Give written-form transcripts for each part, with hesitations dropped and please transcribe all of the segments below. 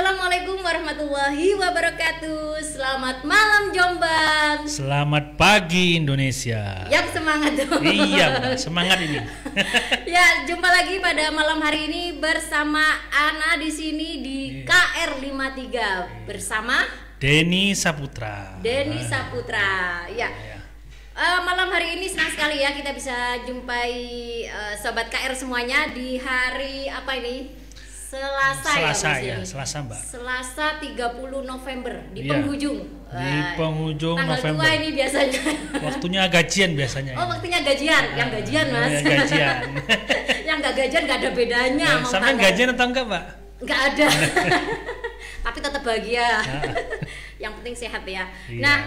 Assalamualaikum warahmatullahi wabarakatuh. Selamat malam Jombang. Selamat pagi Indonesia. Yap, semangat dong. Iya, semangat ini. Ya, jumpa lagi pada malam hari ini bersama Ana di sini di KR53 bersama Denny Saputra. Denny Saputra. Ya. Malam hari ini senang sekali ya kita bisa jumpai sobat KR semuanya di hari apa ini? Selasa ya, Selasa Mbak. Selasa 30 November di Iya, penghujung. di penghujung tanggal November. Tanggal 2 ini biasanya. Waktunya gajian biasanya. Oh, waktunya gajian. Yang gajian, Mas. Yang gajian. Yang nggak gajian nggak ada bedanya. Sampai gajian atau enggak, Mbak? Nggak ada. Tapi tetap bahagia. Yang penting sehat ya. Iya. Nah,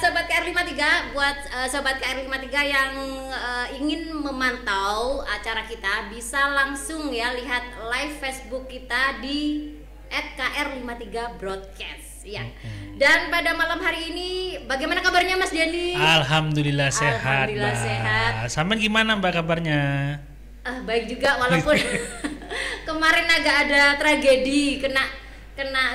sobat KR53, buat sobat KR53 yang ingin memantau acara kita bisa langsung ya lihat live Facebook kita di @KR53broadcast ya. Dan pada malam hari ini bagaimana kabarnya Mas Denny? Alhamdulillah sehat. Alhamdulillah Mbak. sehat. Sama gimana Mbak kabarnya? Baik juga walaupun kemarin agak ada tragedi kena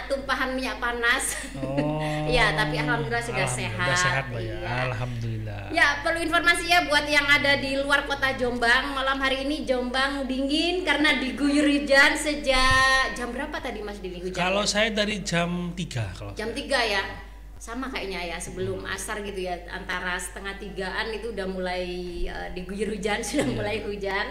tumpahan minyak panas. Oh. Ya, tapi alhamdulillah sudah sehat. Sudah sehat, Mbak ya. Iya. Alhamdulillah. Ya, perlu informasi ya buat yang ada di luar kota Jombang. Malam hari ini Jombang dingin karena diguyur hujan sejak jam berapa tadi Mas Dini hujan? Kalau saya dari jam 3 kalau. Jam 3 ya. Sama kayaknya ya, sebelum asar gitu ya, antara setengah 3-an itu udah mulai diguyur hujan, sudah mulai hujan.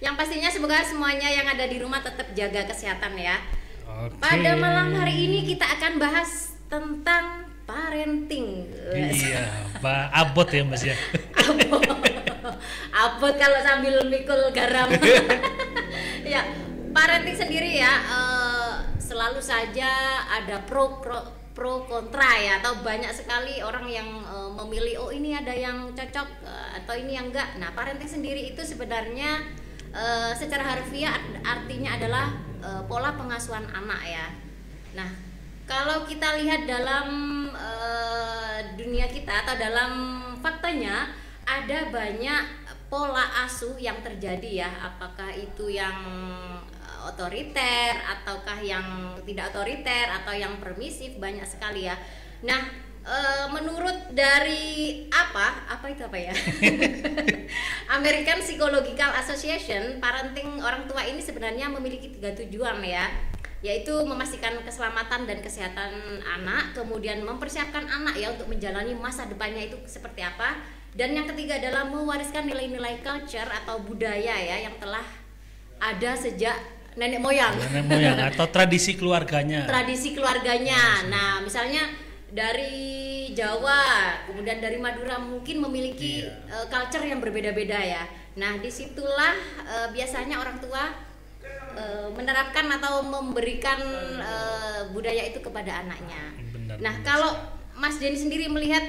Yang pastinya semoga semuanya yang ada di rumah tetap jaga kesehatan ya. Oke. Pada malam hari ini kita akan bahas tentang parenting. Iya, Mbak abot ya Mas ya. Abot kalau sambil mikul garam. Ya, parenting sendiri ya selalu saja ada pro kontra ya, atau banyak sekali orang yang memilih oh ini ada yang cocok atau ini yang enggak. Nah, parenting sendiri itu sebenarnya secara harfiah artinya adalah pola pengasuhan anak ya. Nah, kalau kita lihat dalam dunia kita atau dalam faktanya ada banyak pola asuh yang terjadi ya. Apakah itu yang otoriter ataukah yang tidak otoriter atau yang permisif, banyak sekali ya. Nah, menurut dari apa itu apa ya? American Psychological Association, parenting orang tua ini sebenarnya memiliki 3 tujuan ya, yaitu memastikan keselamatan dan kesehatan anak, kemudian mempersiapkan anak ya untuk menjalani masa depannya itu seperti apa, dan yang ketiga adalah mewariskan nilai-nilai culture atau budaya ya yang telah ada sejak nenek moyang. Nenek moyang atau tradisi keluarganya. Tradisi keluarganya. Nah, misalnya dari Jawa, kemudian dari Madura mungkin memiliki culture yang berbeda-beda ya. Nah, disitulah biasanya orang tua menerapkan atau memberikan budaya itu kepada anaknya. Benar, nah, benar. kalau Mas Denny sendiri melihat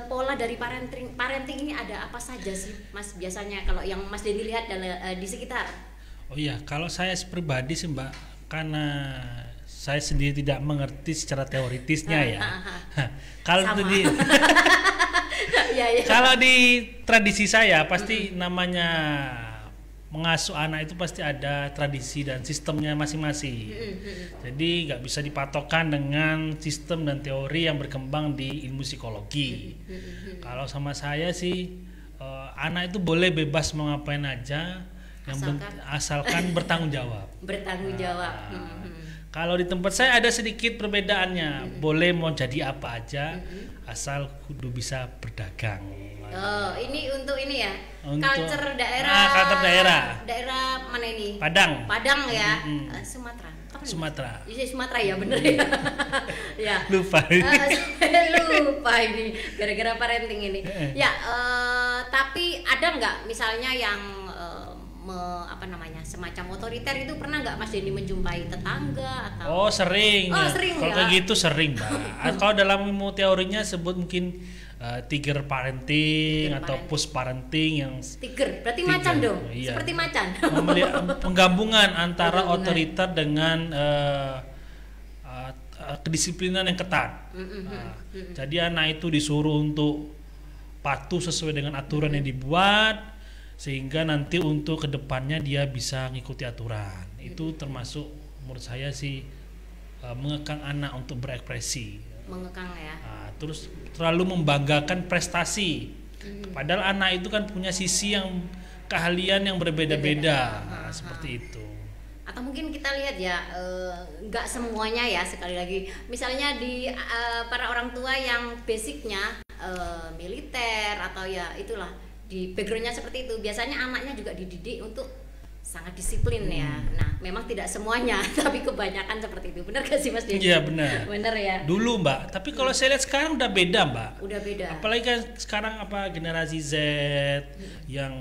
pola dari parenting ini ada apa saja sih, Mas? Biasanya kalau yang Mas Denny lihat di sekitar. Oh iya, kalau saya pribadi sih Mbak, karena saya sendiri tidak mengerti secara teoritisnya ya. Kalau di kalau di tradisi saya pasti namanya mengasuh anak itu pasti ada tradisi dan sistemnya masing-masing. Jadi nggak bisa dipatokkan dengan sistem dan teori yang berkembang di ilmu psikologi. Kalau sama saya sih anak itu boleh bebas mau ngapain aja, yang asalkan bertanggung jawab. Bertanggung jawab. Kalau di tempat saya ada sedikit perbedaannya, boleh mau jadi apa aja, asal kudu bisa berdagang. Oh, ini untuk ini ya, Untuk culture daerah. culture daerah. Daerah mana ini? Padang. Padang ya, Sumatera. Sumatera. Iya, Sumatera ya, bener ya. Ya. Lupa. Lupa ini, gara-gara parenting ini. Ya, tapi ada nggak misalnya yang semacam otoriter itu, pernah nggak Mas Denny menjumpai tetangga atau? Oh sering. Oh, sering kalau ya? kayak gitu sering Mbak. Kalau dalam ilmu teorinya sebut mungkin tiger parenting atau push parenting yang tiger berarti macan dong. Iya. Seperti macan. Penggabungan antara otoriter dengan kedisiplinan yang ketat. Jadi anak itu disuruh untuk patuh sesuai dengan aturan yang dibuat, sehingga nanti untuk kedepannya dia bisa ngikuti aturan. Itu termasuk menurut saya sih mengekang anak untuk berekspresi. Mengekang ya. Terus terlalu membanggakan prestasi. Padahal anak itu kan punya sisi yang keahlian yang berbeda-beda. Seperti itu. Atau mungkin kita lihat ya, nggak semuanya ya, sekali lagi. Misalnya di para orang tua yang basicnya militer atau ya itulah, di backgroundnya seperti itu, biasanya anaknya juga dididik untuk sangat disiplin ya. Nah, memang tidak semuanya, tapi kebanyakan seperti itu. Benar gak sih Mas Denny? Iya benar. Benar ya. Dulu Mbak, tapi kalau saya lihat sekarang udah beda Mbak. Udah beda. Apalagi kan sekarang generasi Z yang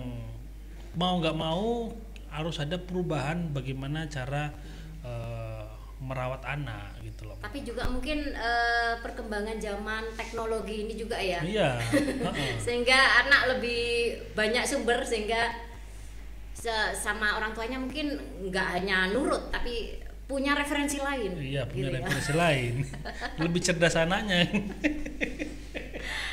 mau nggak mau harus ada perubahan bagaimana cara merawat anak gitu loh. Tapi juga mungkin perkembangan zaman teknologi ini juga ya. Iya. Sehingga anak lebih banyak sumber, sehingga sama orang tuanya mungkin nggak hanya nurut tapi punya referensi lain. Iya, punya gitu referensi lain. Lebih cerdas anaknya.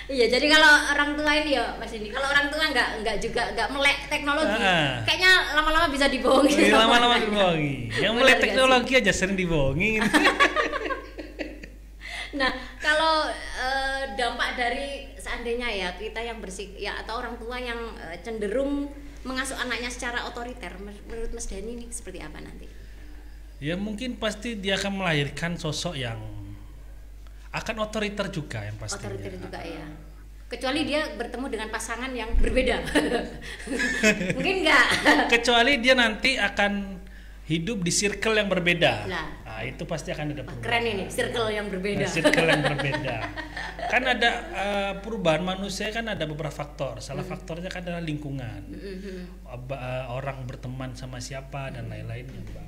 Iya, jadi kalau orang tua ini ya Mas ini, kalau orang tua nggak melek teknologi, kayaknya lama-lama bisa dibohongi. Lama-lama dibohongi. Yang melek teknologi aja sering dibohongin. Nah, kalau dampak dari seandainya ya kita yang ya atau orang tua yang cenderung mengasuh anaknya secara otoriter, menurut Mas Denny ini seperti apa nanti? Ya mungkin pasti dia akan melahirkan sosok yang akan otoriter juga yang pastinya. Otoriter juga ya. Kecuali dia bertemu dengan pasangan yang berbeda. Mungkin enggak. Kecuali dia nanti akan hidup di circle yang berbeda. Nah, itu pasti akan ada perubahan. Keren ini, circle yang berbeda. Circle yang berbeda. Kan ada perubahan manusia kan ada beberapa faktor. Salah faktornya kan adalah lingkungan. Orang berteman sama siapa dan lain-lainnya, Mbak.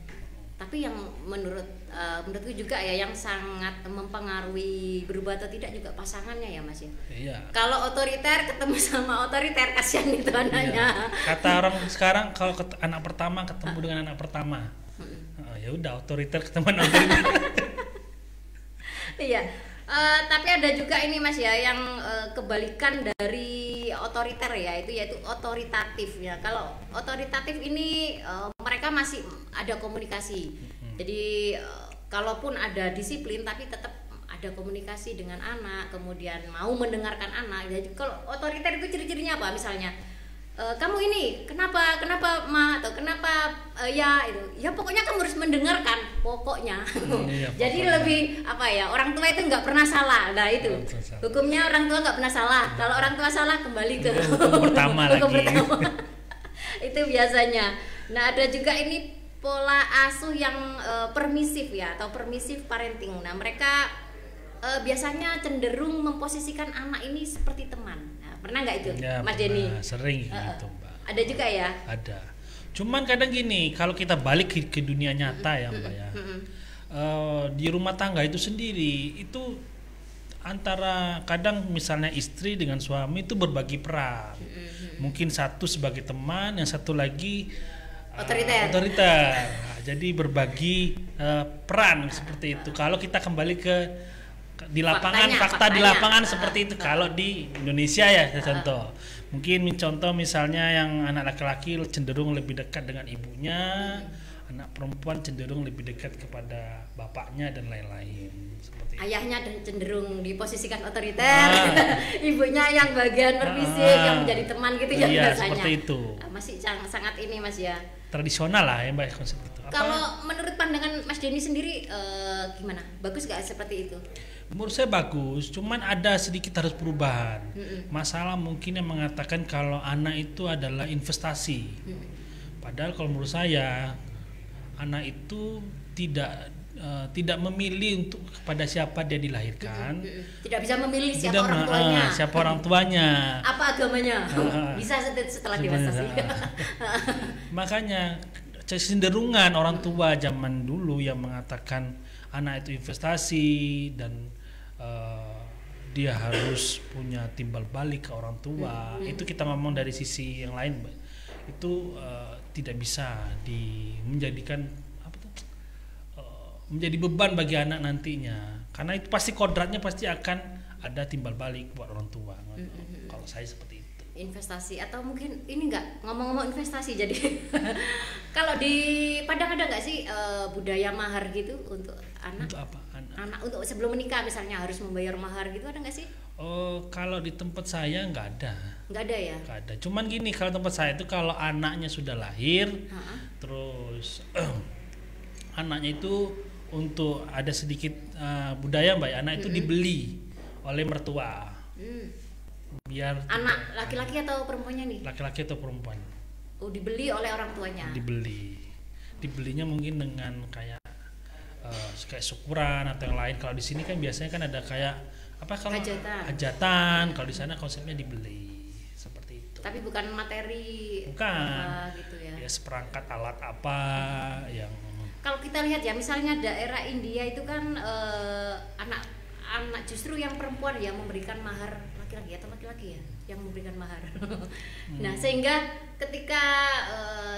Tapi yang menurutku juga ya yang sangat mempengaruhi berubah atau tidak juga pasangannya ya Mas ya. Iya. Kalau otoriter ketemu sama otoriter, kasihan itu anaknya. Iya. Kata orang sekarang kalau anak pertama ketemu dengan anak pertama, ya udah otoriter ketemu anak otoriter. Iya. Tapi ada juga ini Mas ya yang kebalikan dari otoriter ya, yaitu otoritatif ya. Kalau otoritatif ini mereka masih ada komunikasi. Jadi kalaupun ada disiplin tapi tetap ada komunikasi dengan anak, kemudian mau mendengarkan anak. Jadi kalau otoriter itu ciri-cirinya apa? Misalnya kamu ini kenapa ma, atau kenapa ya itu ya pokoknya kamu harus mendengarkan pokoknya. Iya, jadi lebih apa ya, orang tua itu nggak pernah salah. Nah itu hukumnya orang tua nggak pernah salah. Kalau orang tua salah kembali ke hukum pertama lagi. Itu biasanya. Nah ada juga ini pola asuh yang permisif ya, atau permisif parenting. Nah mereka biasanya cenderung memposisikan anak ini seperti teman. Pernah nggak itu ya, Mas Denny? Sering gitu Mbak. Ada juga ya? Ada. Cuman kadang gini, kalau kita balik ke dunia nyata ya Mbak ya, di rumah tangga itu sendiri itu antara kadang misalnya istri dengan suami itu berbagi peran. Mungkin satu sebagai teman, yang satu lagi otoriter. Jadi berbagi peran seperti itu. Kalau kita kembali ke di lapangan, fakta di lapangan seperti itu. Kalau di Indonesia ya contoh, mungkin contoh misalnya yang anak laki-laki cenderung lebih dekat dengan ibunya, anak perempuan cenderung lebih dekat kepada bapaknya dan lain-lain. Seperti ayahnya cenderung diposisikan otoriter, ibunya yang bagian permisif, yang menjadi teman gitu ya biasanya. Seperti itu. Masih sangat ini Mas ya. Tradisional lah ya Mbak konsep itu. Kalau menurut pandangan Mas Denny sendiri gimana? Bagus gak seperti itu? Menurut saya bagus, cuman ada sedikit harus perubahan. Masalah mungkin yang mengatakan kalau anak itu adalah investasi. Padahal kalau menurut saya anak itu tidak memilih untuk kepada siapa dia dilahirkan. Tidak bisa memilih siapa orang tuanya. Siapa orang tuanya. Apa agamanya? Bisa setelah dewasa sih. Makanya cenderungan orang tua zaman dulu yang mengatakan anak itu investasi dan dia harus punya timbal balik ke orang tua. Itu kita ngomong dari sisi yang lain, Mbak. Itu tidak bisa menjadikan menjadi beban bagi anak nantinya, karena itu pasti kodratnya pasti akan ada timbal balik buat orang tua. Kalau saya seperti itu. investasi atau mungkin ini enggak ngomong-ngomong investasi jadi kalau di Padang ada nggak sih budaya mahar gitu untuk anak? Untuk apa? Anak untuk sebelum menikah misalnya harus membayar mahar gitu ada nggak sih? Oh, kalau di tempat saya nggak ada. Nggak ada ya? Nggak ada. Cuman gini, kalau tempat saya itu kalau anaknya sudah lahir, terus anaknya itu untuk ada sedikit budaya mbak, anak itu dibeli oleh mertua. Biar anak laki-laki atau perempuannya nih? Laki-laki atau perempuan. Oh, dibeli oleh orang tuanya. Dibelinya mungkin dengan kayak kayak syukuran atau yang lain. Kalau di sini kan biasanya kan ada kayak apa kalau hajatan. Kalau di sana konsepnya dibeli seperti itu. Tapi bukan materi. Bukan. Gitu ya. Ya seperangkat alat apa yang. Kalau kita lihat ya, misalnya daerah India itu kan anak justru yang perempuan yang memberikan mahar laki-laki atau laki-laki ya yang memberikan mahar. Nah sehingga ketika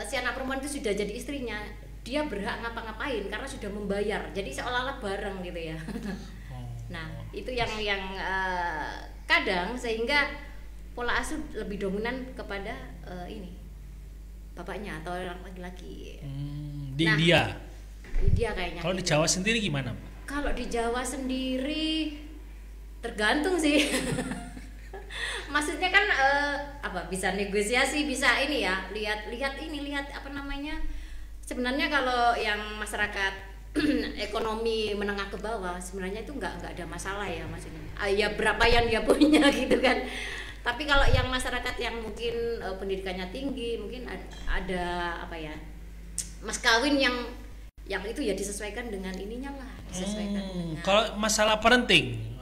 si anak perempuan itu sudah jadi istrinya, dia berhak ngapa-ngapain karena sudah membayar, jadi seolah-olah bareng gitu ya. Nah itu yang kadang sehingga pola asuh lebih dominan kepada ini bapaknya atau orang laki-laki. Di India kayaknya. Kalau gitu. Di Jawa sendiri gimana? Kalau di Jawa sendiri tergantung sih. Maksudnya kan bisa negosiasi, bisa ini ya, lihat apa namanya. Sebenarnya kalau yang masyarakat ekonomi menengah ke bawah sebenarnya itu nggak ada masalah ya maksudnya. Ya berapa yang dia punya gitu kan. Tapi kalau yang masyarakat yang mungkin pendidikannya tinggi, mungkin ada apa ya, mas kawin yang itu ya disesuaikan dengan ininya lah, disesuaikan dengan. Kalau masalah parenting,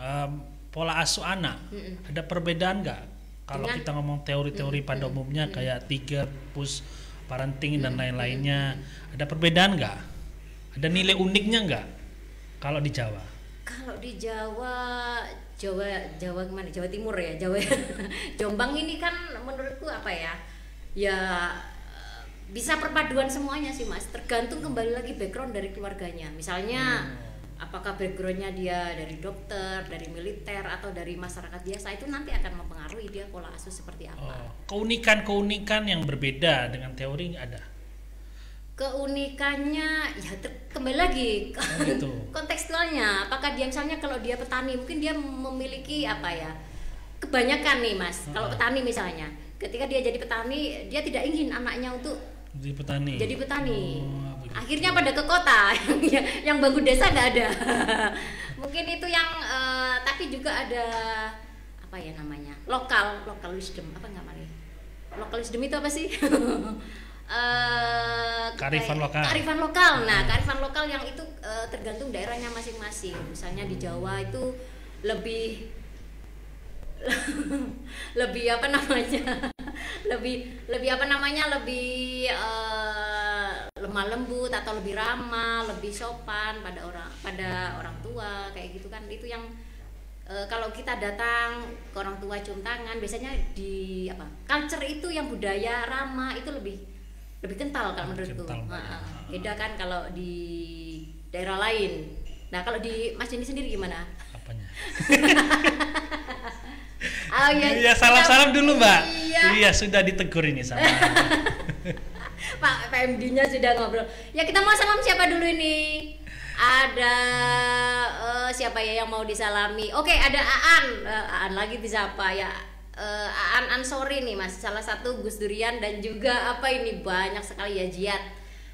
pola asuh anak, ada perbedaan nggak? Kalau kita ngomong teori-teori pada umumnya kayak 3 push parenting dan lain-lainnya, ada perbedaan nggak? Ada nilai uniknya nggak? Kalau di Jawa? Kalau di Jawa gimana? Jawa Timur ya, Jombang ini kan menurutku apa ya? Ya bisa perpaduan semuanya sih mas, tergantung kembali lagi background dari keluarganya. Misalnya apakah backgroundnya dia dari dokter, dari militer atau dari masyarakat biasa, itu nanti akan mempengaruhi dia pola asuh seperti apa. Keunikan yang berbeda dengan teori ada? Keunikannya ya kembali lagi kontekstualnya. Apakah dia misalnya kalau dia petani, mungkin dia memiliki apa ya, kebanyakan nih mas, kalau petani misalnya, ketika dia jadi petani dia tidak ingin anaknya untuk jadi petani. Akhirnya pada ke kota. Yang bangun desa nggak ada. Mungkin itu yang tapi juga ada apa ya namanya, lokal wisdom, apa namanya, lokal wisdom itu apa sih? Kearifan lokal. Nah kearifan lokal yang itu tergantung daerahnya masing-masing. Misalnya di Jawa itu lebih apa namanya, lebih lemah lembut atau lebih ramah, lebih sopan pada orang tua kayak gitu kan. Itu yang kalau kita datang ke orang tua cium tangan, biasanya di culture itu yang budaya ramah itu lebih kental kalau menurutku. Beda kan kalau di daerah lain. Nah kalau di Mas Jenny sendiri gimana? Apanya? Oh iya, salam dulu mbak. Iya sudah ditegur ini sama Pak PMD-nya sudah ngobrol. Ya kita mau salam siapa dulu ini? Ada siapa ya yang mau disalami? Oke, ada Aan lagi disapa ya. Aan Ansori nih mas, salah satu Gus Durian dan juga apa ini banyak sekali ya jihad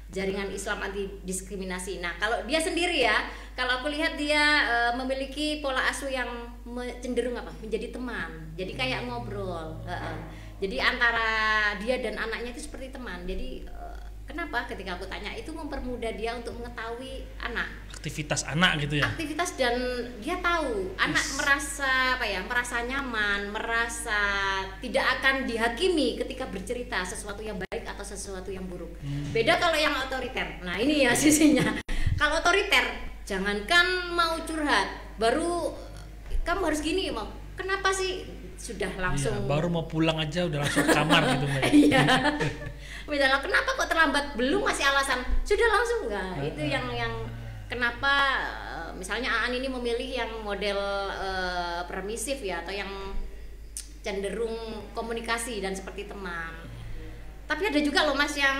jaringan Islam anti diskriminasi. Nah kalau dia sendiri ya, kalau aku lihat dia memiliki pola asuh yang cenderung menjadi teman, jadi kayak ngobrol. Jadi antara dia dan anaknya itu seperti teman. Jadi kenapa ketika aku tanya itu mempermudah dia untuk mengetahui aktivitas anak gitu ya. Aktivitas, dan dia tahu anak merasa nyaman, merasa tidak akan dihakimi ketika bercerita sesuatu yang baik atau sesuatu yang buruk. Beda kalau yang otoriter. Nah ini ya sisinya. Kalau otoriter, jangankan mau curhat, baru kamu harus gini, mau kenapa sih, sudah langsung. Iya, baru mau pulang aja udah langsung kamar gitu mbak. Iya. Misalnya kenapa kok terlambat, belum masih alasan, sudah langsung enggak. Itu yang kenapa misalnya Aan ini memilih yang model permisif ya, atau yang cenderung komunikasi dan seperti teman. Tapi ada juga loh Mas yang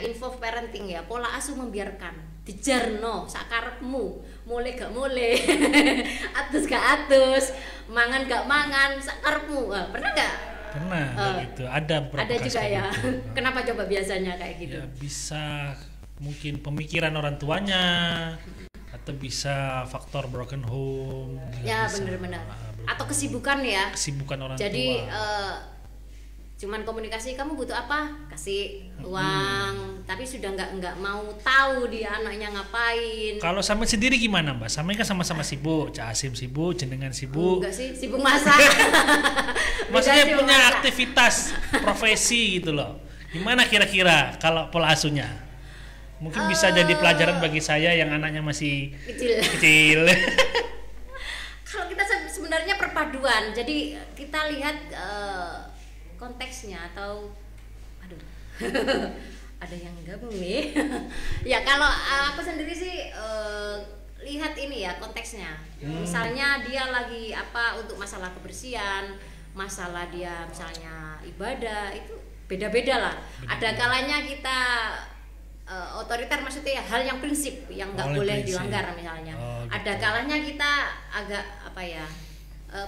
involve parenting ya, pola asuh membiarkan, dijarno sakarepmu, mulai gak mulai, atus gak atus, mangan gak mangan, sakarepmu. Pernah gak? Pernah gitu. Ada beberapa Ada juga ya. gitu. Kenapa coba biasanya kayak gitu? Ya, bisa mungkin pemikiran orang tuanya atau bisa faktor broken home. Ya bisa, benar-benar. Atau kesibukan ya. Kesibukan orang Jadi tua. cuman komunikasi, kamu butuh apa, kasih uang, tapi sudah nggak mau tahu dia anaknya ngapain. Kalau sampai sendiri gimana Mbak? Sampai kan sama-sama sibuk, Cak Asim sibuk, jenengan sibuk. Enggak sih, sibuk masak. Maksudnya Sibuk punya masak. aktivitas profesi gitu loh. Gimana kira-kira kalau pola asuhnya? Mungkin bisa jadi pelajaran bagi saya yang anaknya masih kecil. Kalau kita sebenarnya perpaduan, jadi kita lihat konteksnya atau aduh ada yang gabung nih. Ya kalau aku sendiri sih lihat ini ya konteksnya. Misalnya dia lagi apa untuk masalah kebersihan, masalah dia misalnya ibadah, itu beda-beda lah. Ada kalanya kita otoriter, maksudnya ya, hal yang prinsip yang nggak boleh dilanggar misalnya. Gitu. Ada kalanya kita agak apa ya,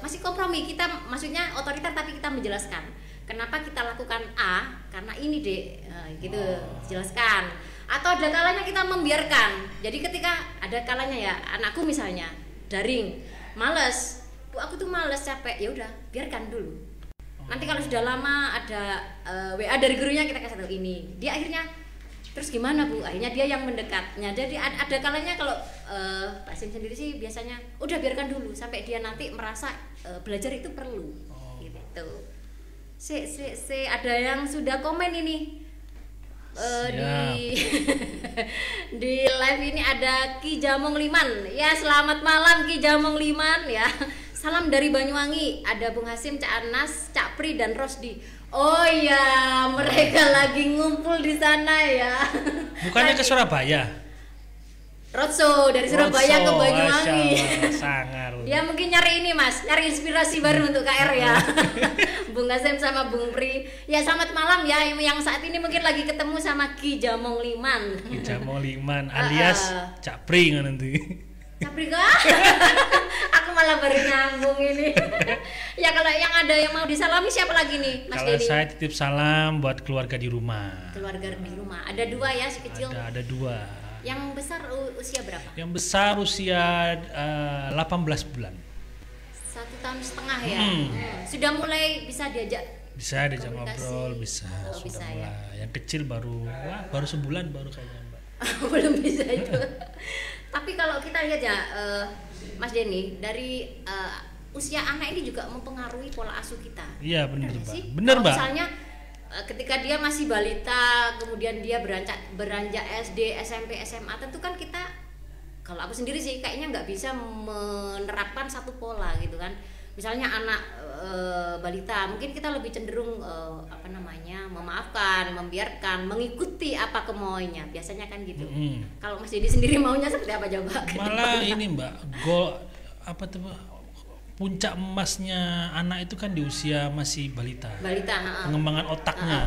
masih kompromi, kita maksudnya otoriter tapi kita menjelaskan kenapa kita lakukan A karena ini dek, gitu jelaskan. Atau ada kalanya kita membiarkan. Jadi ketika ada kalanya ya anakku misalnya daring males, Bu aku tuh males capek, ya udah biarkan dulu. Nanti kalau sudah lama ada WA dari gurunya, kita kasih tahu ini. Dia akhirnya terus gimana Bu? Akhirnya dia yang mendekatnya. Jadi ada kalanya kalau Pak Sim sendiri sih biasanya udah biarkan dulu sampai dia nanti merasa belajar itu perlu. Gitu. Ada yang sudah komen ini. Di live ini ada Ki Jamong Liman. Ya, selamat malam Ki Jamong Liman ya. Salam dari Banyuwangi. Ada Bung Hasim, Cak Anas, Cak Pri dan Rosdi. Oh ya, mereka lagi ngumpul di sana ya. Bukannya ke Surabaya? Roadshow dari Surabaya ke Banyuwangi. Sangar. Dia mungkin nyari ini Mas, nyari inspirasi baru untuk KR ya. Bung Hasim sama Bung Pri. Ya selamat malam ya, yang saat ini mungkin lagi ketemu sama Ki Jamong Liman. Ki Jamong Liman alias Cak Pri nanti. Capri kah? Aku malah baru nyambung ini. Ya kalau yang ada yang mau disalami siapa lagi nih Mas Kalau Dedi? saya titip salam buat keluarga di rumah. Keluarga di rumah. Ada dua ya si kecil. Ada dua. Yang besar usia berapa? Yang besar usia 18 bulan. 1,5 tahun ya. Sudah mulai bisa diajak. Bisa diajak komunikasi. ngobrol, bisa. Oh, Sudah bisa, mulai. ya. Yang kecil baru sebulan baru kayaknya Mbak. Belum bisa itu. Tapi kalau kita lihat ya Mas Denny, dari usia anak ini juga mempengaruhi pola asuh kita. Iya benar nggak Mbak. sih? Benar Kalau Mbak. Misalnya ketika dia masih balita, kemudian dia beranjak SD, SMP, SMA, tentu kan kita, kalau aku sendiri sih kayaknya nggak bisa menerapkan satu pola gitu kan. Misalnya anak balita, mungkin kita lebih cenderung memaafkan, membiarkan, mengikuti apa kemauannya. Biasanya kan gitu. Kalau Mas Dedi sendiri maunya seperti apa coba? Malah ini Mbak, puncak emasnya anak itu kan di usia masih balita. Pengembangan otaknya.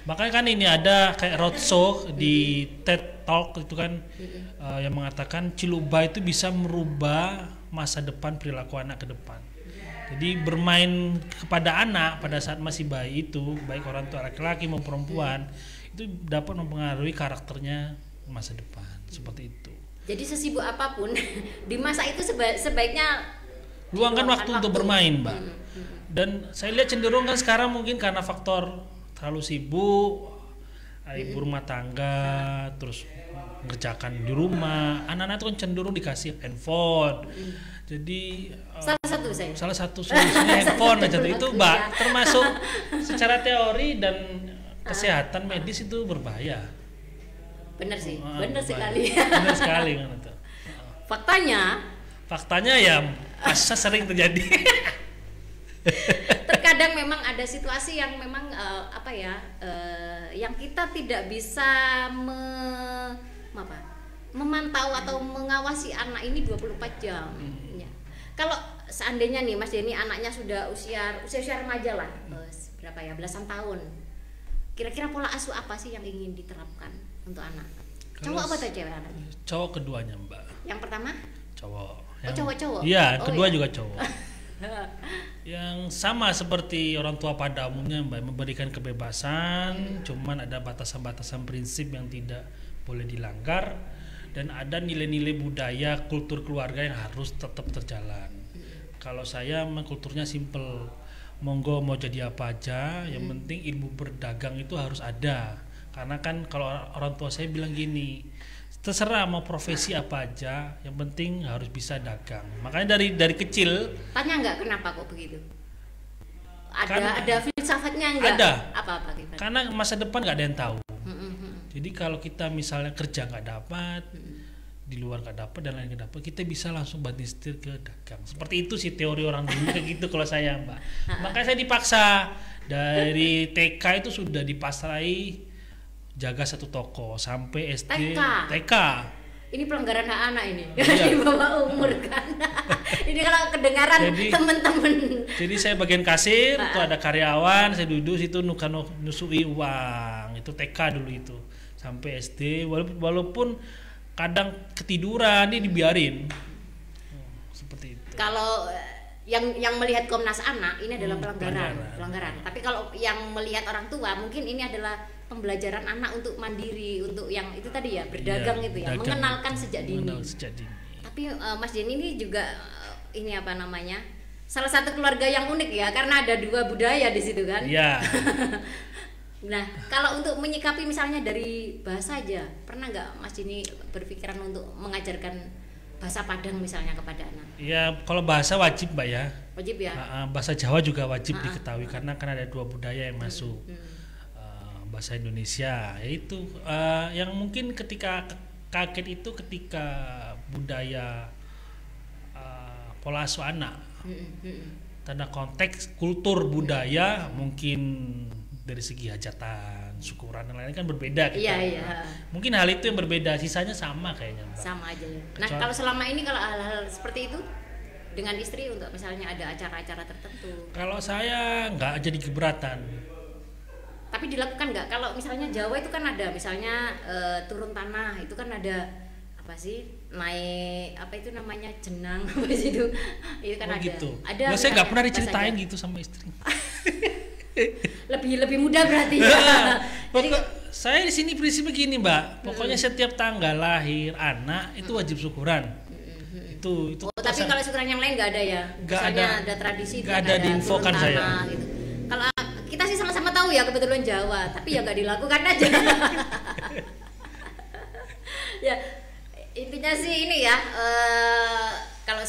Makanya kan ini ada kayak roadshow di TED Talk itu kan yang mengatakan Ciluba itu bisa merubah masa depan perilaku anak ke depan. Jadi bermain kepada anak pada saat masih bayi itu, baik orang tua laki-laki maupun perempuan, itu dapat mempengaruhi karakternya masa depan, seperti itu. Jadi sesibuk apapun di masa itu sebaiknya luangkan waktu untuk bermain, Mbak. Dan saya lihat cenderung kan sekarang mungkin karena faktor terlalu sibuk, ibu rumah tangga, terus mengerjakan di rumah, anak-anak itu kan cenderung dikasih handphone. Jadi salah satu solusinya handphone aja itu Mbak, termasuk secara teori dan kesehatan medis itu berbahaya. Benar sih, benar sekali. Benar sekali kan itu. Faktanya ya masa sering terjadi. Terkadang memang ada situasi yang memang yang kita tidak bisa memantau atau mengawasi anak ini 24 jam. Ya. Kalau seandainya nih Mas Denny anaknya sudah usia remaja lah, berapa ya, belasan tahun, kira-kira pola asuh apa sih yang ingin diterapkan untuk anak? Cowok apa tuh cewek anaknya? Cowok keduanya Mbak. Yang pertama? Cowok. Cowok-cowok? Iya, kedua ya? juga cowok. Yang sama seperti orang tua pada umumnya Mbak, memberikan kebebasan, cuman ada batasan-batasan prinsip yang tidak boleh dilanggar, dan ada nilai-nilai budaya, kultur keluarga yang harus tetap terjalan. Kalau saya memang kulturnya simple, monggo mau jadi apa aja, yang penting ilmu berdagang itu harus ada. Karena kan kalau orang tua saya bilang gini, terserah mau profesi apa aja, yang penting harus bisa dagang. Makanya dari kecil. Tanya nggak kenapa kok begitu? Ada filsafatnya nggak? Ada. Apa Karena masa depan nggak ada yang tahu. Jadi kalau kita misalnya kerja nggak dapat, di luar nggak dapat dan lain nggak dapat, kita bisa langsung banting setir ke dagang. Seperti itu sih teori orang dulu kayak gitu kalau saya Mbak. Makanya saya dipaksa dari TK itu sudah dipasrai jaga satu toko sampai SD. TK. Ini pelanggaran hak anak ini. Di bawah umur kan. Ini kalau kedengaran teman-teman. Jadi saya bagian kasir, itu ada karyawan, saya duduk situ nusui uang. Itu TK dulu itu. Sampai SD, walaupun kadang ketiduran ini dibiarin. Seperti itu. Kalau yang melihat Komnas Anak ini adalah pelanggaran. Tapi kalau yang melihat orang tua mungkin ini adalah pembelajaran anak untuk mandiri, untuk yang itu tadi ya, berdagang itu ya, mengenalkan sejak dini. Tapi Mas Denny ini juga ini apa namanya, salah satu keluarga yang unik ya, karena ada dua budaya di situ kan. Iya. Nah, kalau untuk menyikapi misalnya dari bahasa aja, pernah nggak Mas Denny berpikiran untuk mengajarkan bahasa Padang misalnya kepada anak? Iya, kalau bahasa wajib Mbak ya. Wajib ya. Bahasa Jawa juga wajib diketahui karena kan ada dua budaya yang masuk. Bahasa Indonesia, yaitu yang mungkin ketika kaget itu ketika budaya pola asuh anak, tanda konteks kultur budaya mungkin dari segi hajatan, syukuran dan lain-lain kan berbeda. Iya. Mungkin hal itu yang berbeda, sisanya sama kayaknya Mbak. Sama aja ya. Nah kalau selama ini kalau hal-hal seperti itu dengan istri untuk misalnya ada acara-acara tertentu, kalau saya nggak jadi keberatan. Tapi dilakukan nggak? Kalau misalnya Jawa itu kan ada misalnya turun tanah, itu kan ada apa sih, naik apa itu namanya, jenang apa sih itu kan ada. Gitu. Ada. Saya nggak pernah diceritain gitu sama istri. lebih mudah berarti ya. Jadi saya di sini prinsipnya gini Mbak, pokoknya setiap tanggal lahir anak itu wajib syukuran. Itu. Tapi kalau syukuran yang lain nggak ada ya? Misalnya ada tradisi, nggak ada diinfokan saya. Gitu. Kalau kita sih sama-sama tahu ya kebetulan Jawa, tapi ya nggak dilakukan aja. Ya intinya sih ini ya, kalau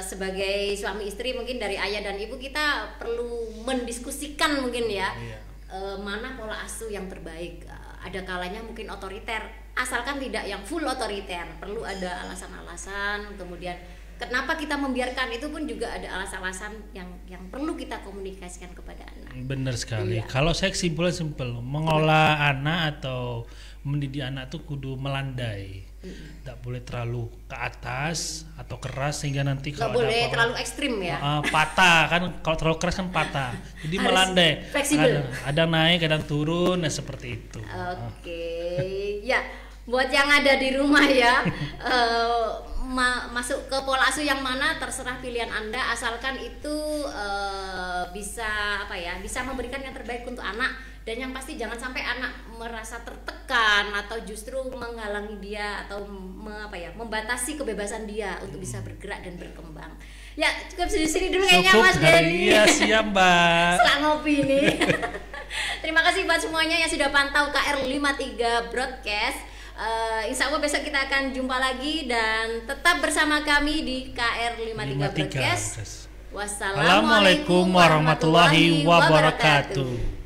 sebagai suami istri mungkin dari ayah dan ibu kita perlu mendiskusikan mungkin ya, mana pola asuh yang terbaik. Ada kalanya mungkin otoriter, asalkan tidak yang full otoriter, perlu ada alasan-alasan. Kemudian kenapa kita membiarkan, itu pun juga ada alasan-alasan yang perlu kita komunikasikan kepada anak. Benar sekali. Kalau saya simpel, mengolah anak atau mendidik anak itu kudu melandai. Tidak boleh terlalu ke atas atau keras sehingga nanti kalau boleh terlalu ekstrim ya. Patah kan, kalau terlalu keras kan patah. Jadi melandai. Fleksibel. Ada naik, kadang turun, seperti itu. Oke. Ya, buat yang ada di rumah ya, masuk ke pola asuh yang mana terserah pilihan Anda, asalkan itu bisa bisa memberikan yang terbaik untuk anak. Dan yang pasti jangan sampai anak merasa tertekan atau justru menghalangi dia atau membatasi kebebasan dia untuk bisa bergerak dan berkembang. Ya cukup di sini dulu kayaknya Mas Denny. Iya siap Mbak. Setelah ngopi nih. Terima kasih buat semuanya yang sudah pantau KR53 Broadcast. Insya Allah besok kita akan jumpa lagi dan tetap bersama kami di KR53 Broadcast. Wassalamualaikum warahmatullahi wabarakatuh.